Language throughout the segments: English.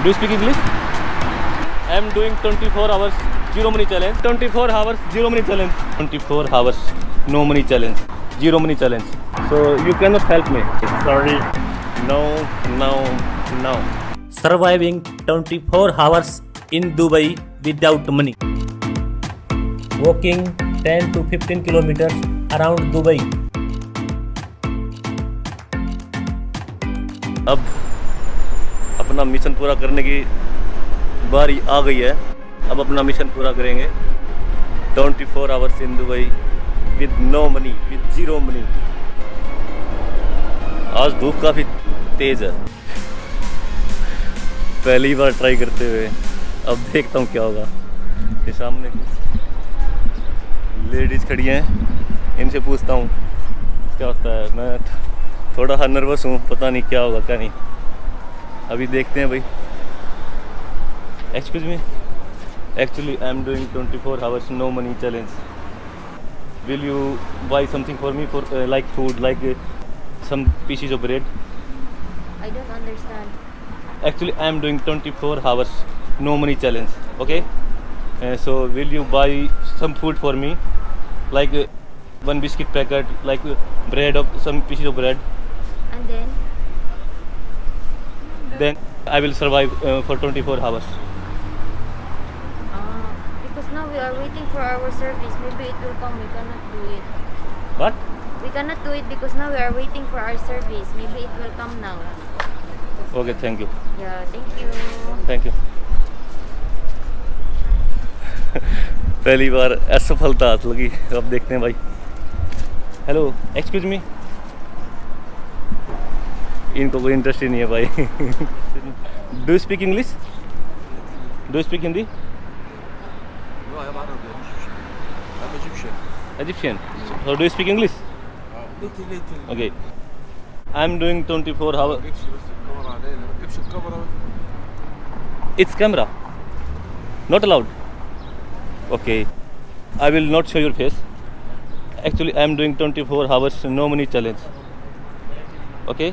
Do you speak English? I am doing 24 hours zero money challenge. 24 hours zero money challenge. 24 hours no money challenge. Zero money challenge. So you cannot help me. Sorry. No, no, no. Surviving 24 hours in Dubai without money. Walking 10 to 15 kilometers around Dubai. अब अपना mission पूरा करने की बारी आ गई है. अब अपना मिशन पूरा करेंगे. 24 hours in Dubai with no money, with zero money. आज धूप काफ़ी तेज़ है. पहली बार ट्राई करते हुए. अब देखता हूँ क्या होगा. ये सामने लेडीज़ खड़ी हैं, इनसे पूछता हूँ क्या होता है. मैं थोड़ा सा नर्वस हूँ, पता नहीं क्या होगा क्या नहीं. अभी देखते हैं भाई. Excuse me, actually I am doing 24 hours no money challenge. Will you buy something for me, for like food, like some pieces of bread? I don't understand. Actually I am doing 24 hours no money challenge. Okay, so will you buy some food for me, like one biscuit packet, like bread, of some pieces of bread? And Then I will survive for 24 hours. because now we are waiting for our service. Maybe it will come. We cannot do it. What? We cannot do it because now we are waiting for our service. Maybe it will come now. Okay, thank you. Yeah, thank you. Thank you. पहली बार असफलता हाथ लगी. अब देखते हैं भाई. Hello, excuse me. इनको कोई इंटरेस्ट ही नहीं है भाई. Do you speak English? Do you speak Hindi? No, I'm Arabic. I'm Egyptian. Egyptian. So do you speak English? Little. Okay. I'm doing 24 ما hours. ركبش بس الكاميرا علينا، ما ركبش الكاميرا. It's camera. Not allowed. Okay. I will not show your face. Actually, I am doing 24 hours no money challenge. Okay.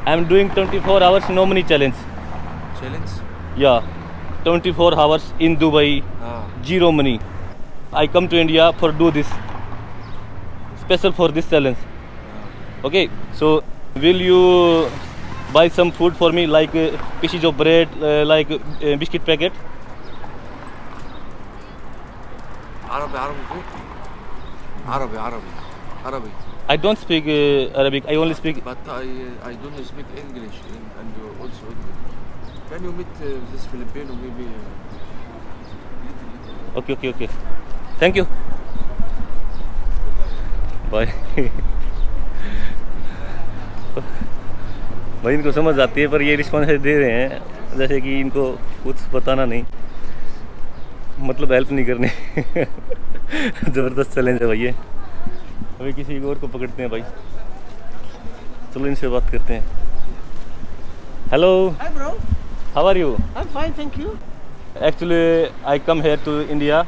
I am doing 24 hours no money challenge. Challenge? Yeah. 24 hours in Dubai, zero money. I come to India for do this. Special for this challenge. Okay. So, will you buy some food for me, like pieces of bread, like biscuit packet? عربي فوق. عربي. I don't speak Arabic. I only speak. But I don't speak English and also English. Can you meet this Filipino maybe? Okay. Thank you. Bye. भाई इनको समझ आती है, पर ये response दे रहे हैं जैसे कि इनको कुछ बताना नहीं, मतलब हेल्प नहीं करनी. ज़बरदस्त चैलेंज है भाई ये. अभी किसी और को पकड़ते हैं भाई. चलो इनसे बात करते हैं. Hello. Hi bro, how are you? I'm fine, thank you. Actually I come here to India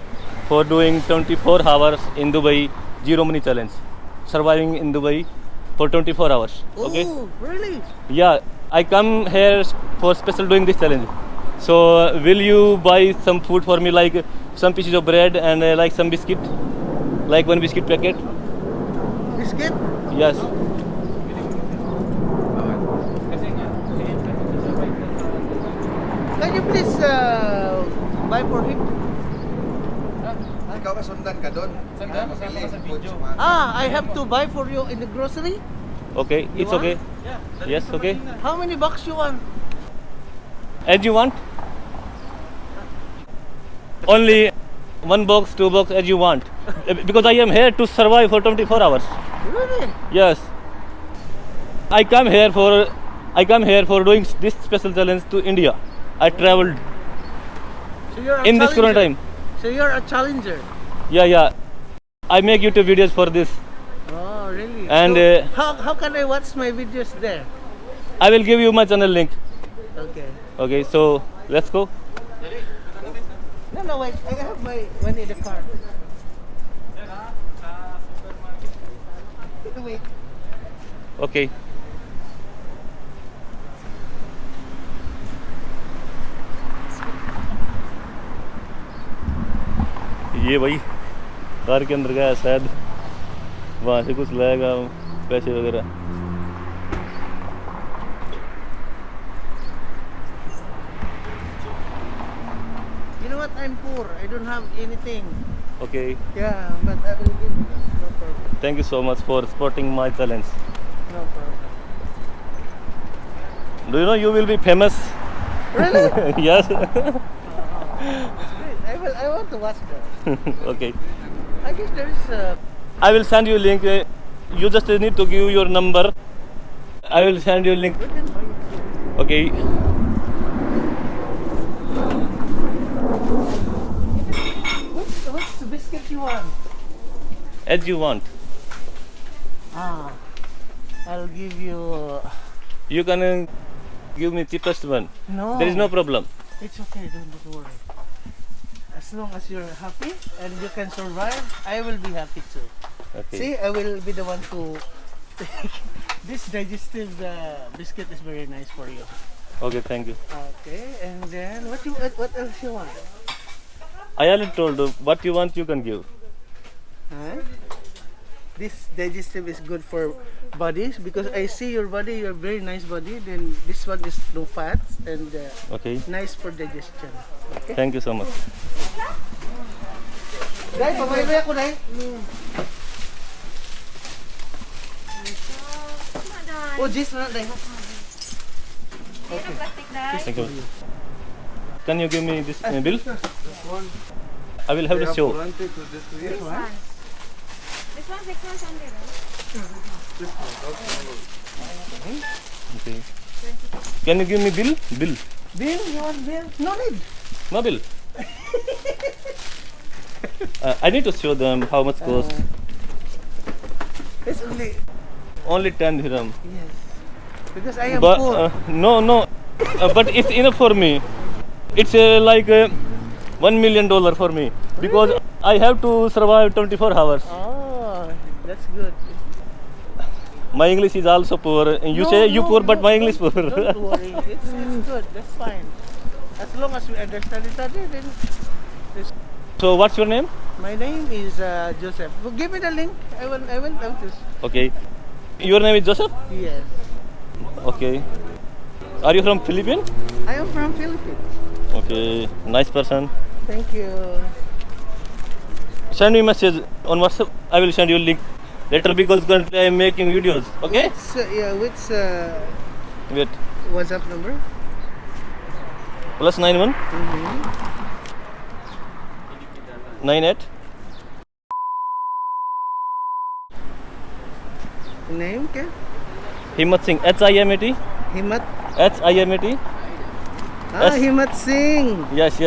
for doing 24 hours in Dubai zero money challenge, surviving in Dubai for 24 hours. Okay. Oh, really? Yeah, I come here for special doing this challenge. So will you buy some food for me, like some pieces of bread and like some biscuit, like one biscuit packet? Biscuit? Yes. Can you please buy for him? Ikaw ba sundan ka doon? I have to buy for you in the grocery. Okay, You it's want? okay. Yes, okay. How many bucks you want? As you want. Only one box, two box, as you want. Because I am here to survive for 24 hours. Really? Yes. I come here for doing this special challenge to India. I traveled So you're a in this corona challenger. time. So you're a challenger. Yeah. I make YouTube videos for this. Oh, really? And, So how can I watch my videos there? I will give you my channel link. Okay. Okay, so let's go. No, wait. I have my money in the car. Wait. Okay. ये भाई car के अंदर गया शायद, वहाँ से कुछ लाएगा पैसे वगैरह। You know what? I'm poor. I don't have anything. Okay, Yeah, but I will give you. No problem. Thank you so much for supporting my challenge. No problem. Do you no you will be famous? Really? Yes. Great. I want to watch that. Okay, I guess there is I will send you a link. You just need to give your number. I will send you a link. we can buy it. Okay. What's the biscuit you want? As you want. Ah, I'll give you. You can give me cheapest one. No. There is no problem. It's okay. Don't worry. As long as you're happy and you can survive, I will be happy too. Okay. See, I will be the one to. This digestive biscuit is very nice for you. Okay, thank you. Okay, and then what else you want? I already told you what you want you can give. Huh? This digestive is good for bodies because I see your body, your very nice body. Then this one is no fats and Okay. nice for digestion. Okay. Thank you so much. Dai, pabay ako dai. Oh, just na dai. Okay. Thank you. Can you give me this bill? I will have the show. This one 600, right? Okay. Can you give me bill? Bill. Bill, you want bill? No need. No bill. I need to show them how much cost. It's only Only 10 dirham. yes. Because I am But poor. no. But it's enough for me. It's like $1 million for me because I have to survive 24 hours. Oh, that's good. My English is also poor. You No, say you no, poor, but no, my English poor. Don't worry. It's good. That's fine. As long as we understand each other, then So what's your name? my name is Joseph. Well, give me the link. I will notice. Okay. Your name is Joseph? Yes. Okay. Are you from Philippines? I am from Philippines. Okay. Nice person. Thank you. Send me message on WhatsApp. I will send you a link later because currently I am making videos. Okay? Which Wait. WhatsApp number? +91 98 Name क्या? Himmat Singh. HIMAT. Himat. HIMAT. Yes. Himat Singh. Yes.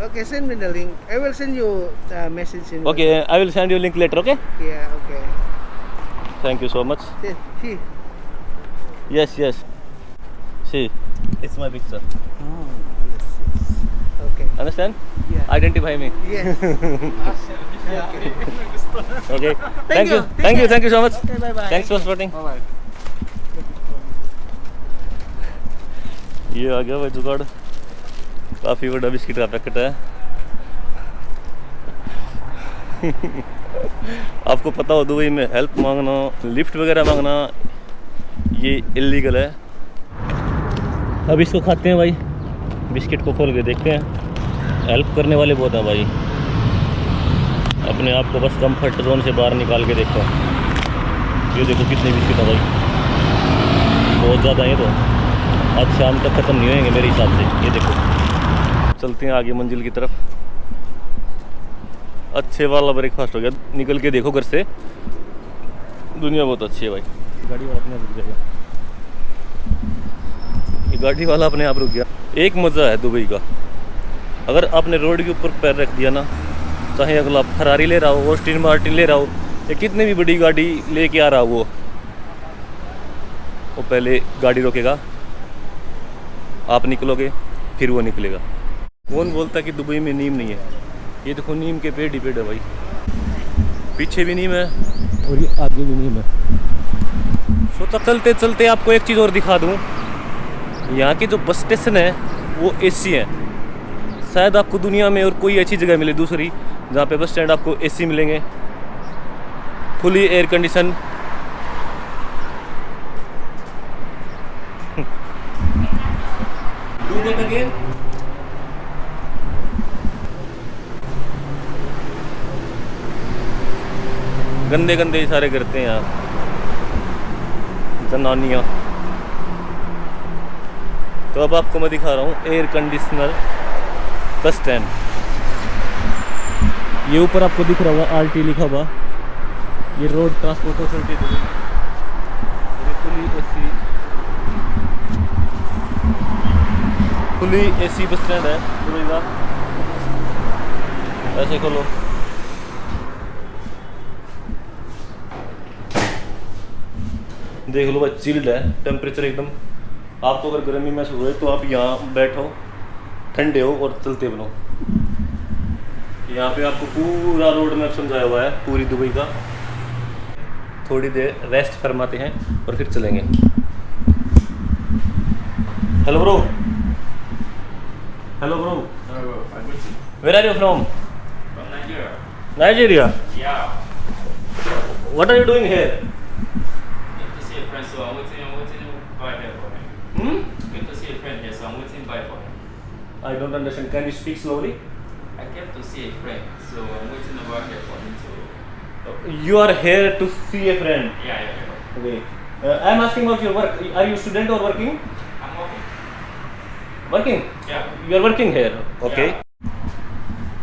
Okay, send me the link. I will send you the message in. Okay. I will send you a link later. Okay? WhatsApp. Yeah. Okay. Thank you so much. See. Yes. See. It's my picture. Oh, yes. Okay. Understand? Yeah. Identify me. Yes. Okay. Thank you. Thank you so much. Okay, bye-bye. Thanks for supporting. Bye-bye. ये आ गया भाई जुगाड़, काफ़ी बड़ा biscuit का packet है। आपको पता हो दुबई में हेल्प मांगना, लिफ्ट वगैरह मांगना ये इलीगल है। अब इसको खाते हैं भाई, बिस्किट को खोल के देखते हैं। हेल्प करने वाले बहुत हैं भाई, अपने आप को बस कंफर्ट जोन से बाहर निकाल के देखो। ये देखो कितने बिस्किट हैं भाई, बहुत ज़्यादा है। तो आज शाम तक ख़त्म नहीं होंगे मेरे हिसाब से। ये देखो, चलते हैं आगे मंजिल की तरफ। अच्छे वाला ब्रेकफास्ट हो गया। निकल के देखो घर से, दुनिया बहुत अच्छी है भाई। गाड़ी वाला अपने आप रुक जाएगा, ये गाड़ी वाला अपने आप रुक गया। एक मज़ा है दुबई का, अगर आपने रोड के ऊपर पैर रख दिया ना, चाहे अगला फरारी ले रहा हो, ऑस्टिन मार्टिन ले रहा हो, या कितनी भी बड़ी गाड़ी लेके आ रहा हो, वो पहले गाड़ी रोकेगा, आप निकलोगे, फिर वो निकलेगा। कौन बोलता कि दुबई में नीम नहीं है? ये देखो नीम के पेड़ ही पेड़ है भाई, पीछे भी नीम है और ये आगे भी नीम है। सोचा चलते चलते आपको एक चीज़ और दिखा दूँ। यहाँ के जो बस स्टेशन है वो एसी है, शायद आपको दुनिया में और कोई ऐसी जगह मिले दूसरी जहाँ पे बस स्टैंड आपको एसी मिलेंगे, fully air condition. Do that again. गंदे गंदे इशारे करते हैं यहाँ जनानियाँ। तो अब आपको मैं दिखा रहा हूँ एयर कंडीशनर बस स्टैंड। ये ऊपर आपको दिख रहा होगा RT लिखा हुआ, ये road transport authority Dubai. Fully AC bus stand है दुबई का। ऐसे खोलो, देख लो भाई, चिल्ड है, टेम्परेचर एकदम। आपको अगर गर्मी महसूस हो रही है तो आप यहाँ बैठो, ठंडे हो और चलते बनो। यहाँ पे आपको पूरा रोड मैप समझाया हुआ है पूरी दुबई का। थोड़ी देर रेस्ट फरमाते हैं और फिर चलेंगे। Hello bro, hello bro, where are you from? From Nigeria. Nigeria. Yeah. What are you doing here? Came to see a friend, so I'm waiting by here for him. Came to see a friend here, so I'm waiting by for him. I don't understand. Can you speak slowly? I came to see a friend, so I'm waiting over here for him to. You are here to see a friend. Yeah. Okay. I'm asking about your work. Are you student or working? I'm working. Working? Yeah. You are working here. Okay. Yeah.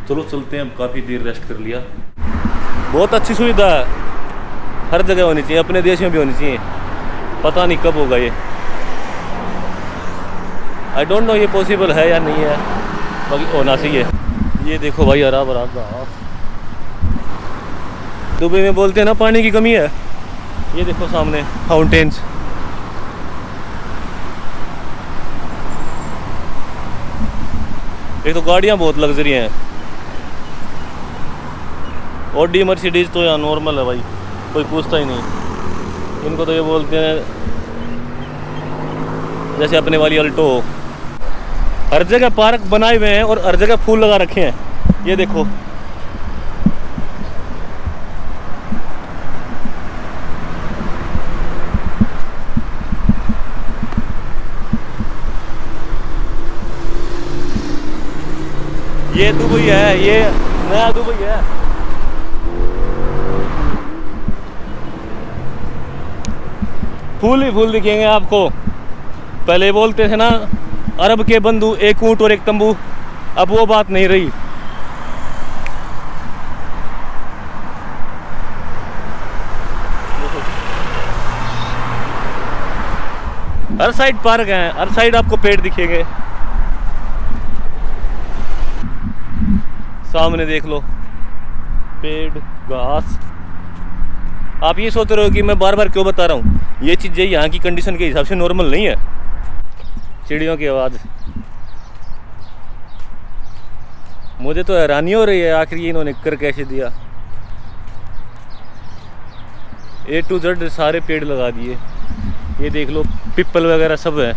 चलो चलते हैं, अब काफ़ी देर rest कर लिया। बहुत अच्छी सुविधा है, हर जगह होनी चाहिए, अपने देश में भी होनी चाहिए। पता नहीं कब होगा ये, आई डोंट नो ये पॉसिबल है या नहीं है, बाकी होना चाहिए। ये देखो भाई, हरा भरा घास। दुबई में बोलते हैं ना पानी की कमी है, ये देखो सामने फाउंटेन्स। एक तो गाड़ियाँ बहुत लग्जरी हैं। ऑडी मर्सिडीज तो यहाँ नॉर्मल है भाई, कोई पूछता ही नहीं। इनको तो ये बोलते हैं जैसे अपने वाली अल्टो हो। हर जगह पार्क बनाए हुए हैं और हर जगह फूल लगा रखे हैं। ये देखो, ये दुबई है, ये नया दुबई है। फूल ही फूल दिखेंगे आपको। पहले बोलते थे ना अरब के बंधु, एक ऊंट और एक तंबू, अब वो बात नहीं रही। हर साइड पार्क हैं, हर साइड आपको पेड़ दिखेंगे। सामने देख लो, पेड़, घास। आप ये सोच रहे हो कि मैं बार बार क्यों बता रहा हूँ, ये चीज़ें यहाँ की कंडीशन के हिसाब से नॉर्मल नहीं है। चिड़ियों की आवाज़, मुझे तो हैरानी हो रही है आखिर ये इन्होंने कर कैसे दिया। A to Z सारे पेड़ लगा दिए। ये देख लो, पिपल वगैरह सब है।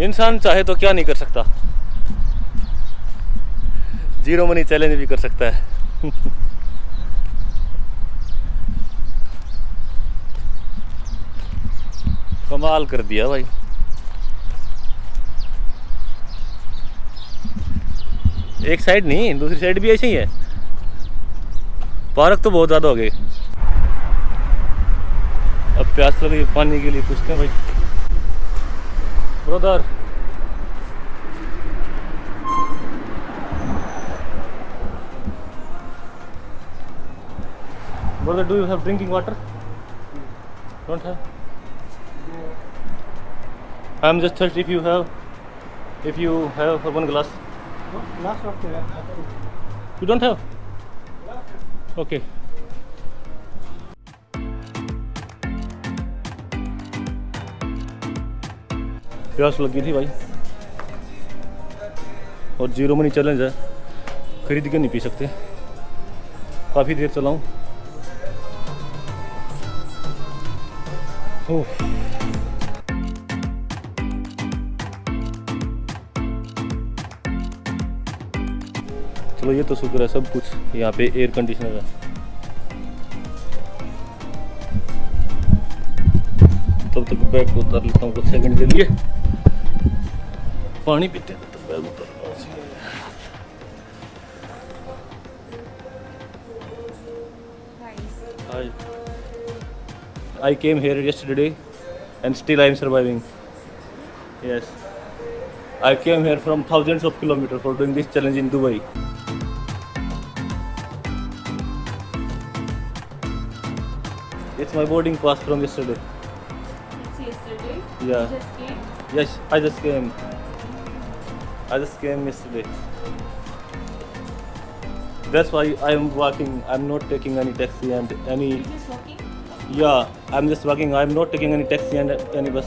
इंसान चाहे तो क्या नहीं कर सकता, जीरो मनी चैलेंज भी कर सकता है। कमाल कर दिया भाई। एक साइड नहीं, दूसरी साइड भी ऐसे ही है। पार्क तो बहुत ज़्यादा हो गए। अब प्यास लगी, पानी के लिए पूछते हैं भाई। Brother, brother, do you have drinking water? Don't have? I'm just thirsty. If you have for one glass. Last of the You don't have? Okay. प्यास लगी थी भाई, और जीरो मनी चैलेंज है, खरीद के नहीं पी सकते। काफ़ी देर चलाऊं। चलो ये तो शुक्र है सब कुछ यहाँ पे एयर कंडीशनर है। तब तक बैग को उतार लेता हूँ कुछ सेकंड के लिए, पानी पीते हैं तो बैग उतार। I came here yesterday and still I am surviving. Yes, I came here from thousands of kilometers for doing this challenge in Dubai. It's my boarding pass from yesterday. It's yesterday. Yeah. You just came. Yes, I just came. I just came yesterday. That's why I am walking. I'm not taking any taxi and any. You just walking. Yeah, I'm just walking. I'm not taking any taxi and any bus.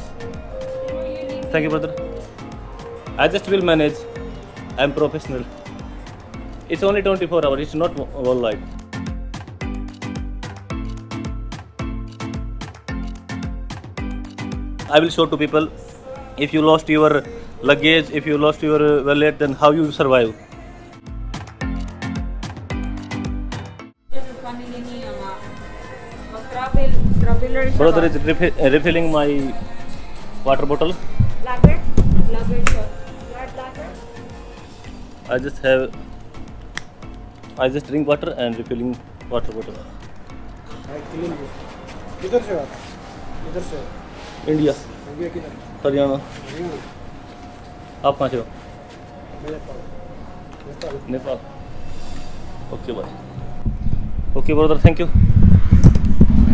Thank you, brother. I just will manage. I'm professional. It's only 24 hours. It's not whole life. I will show to people. If you lost your luggage, if you lost your wallet, then how you survive. Brother is refilling my water bottle. Lager? Lager shot. You had lager? I just drink water and refilling water bottle. किधर से आता? किधर से? India, India किधर? हरियाणा। हरियाणा। आप कहाँ से हो? Nepal. Nepal. Okay, bye. Okay, brother. Thank you.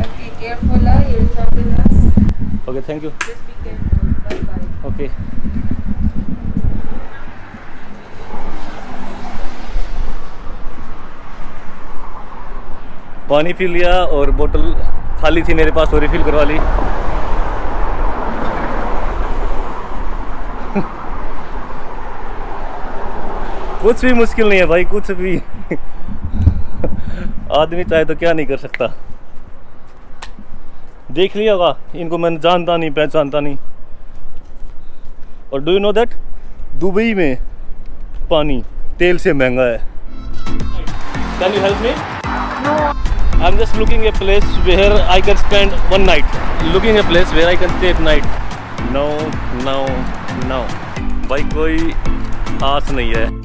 Okay, careful, you're traveling us. Okay, thank you. Just be careful. Bye bye. Okay. पानी पी लिया और बोतल खाली थी मेरे पास तो रिफिल करवा ली। कुछ भी मुश्किल नहीं है भाई, कुछ भी। आदमी चाहे तो क्या नहीं कर सकता। देख लिया होगा इनको, मैंने जानता नहीं पहचानता नहीं। और do you know that Dubai में पानी तेल से महंगा है। Can you help me? No. I am just looking a place where I can spend one night. Looking a place where I can stay at night. No no no भाई, कोई आस नहीं है।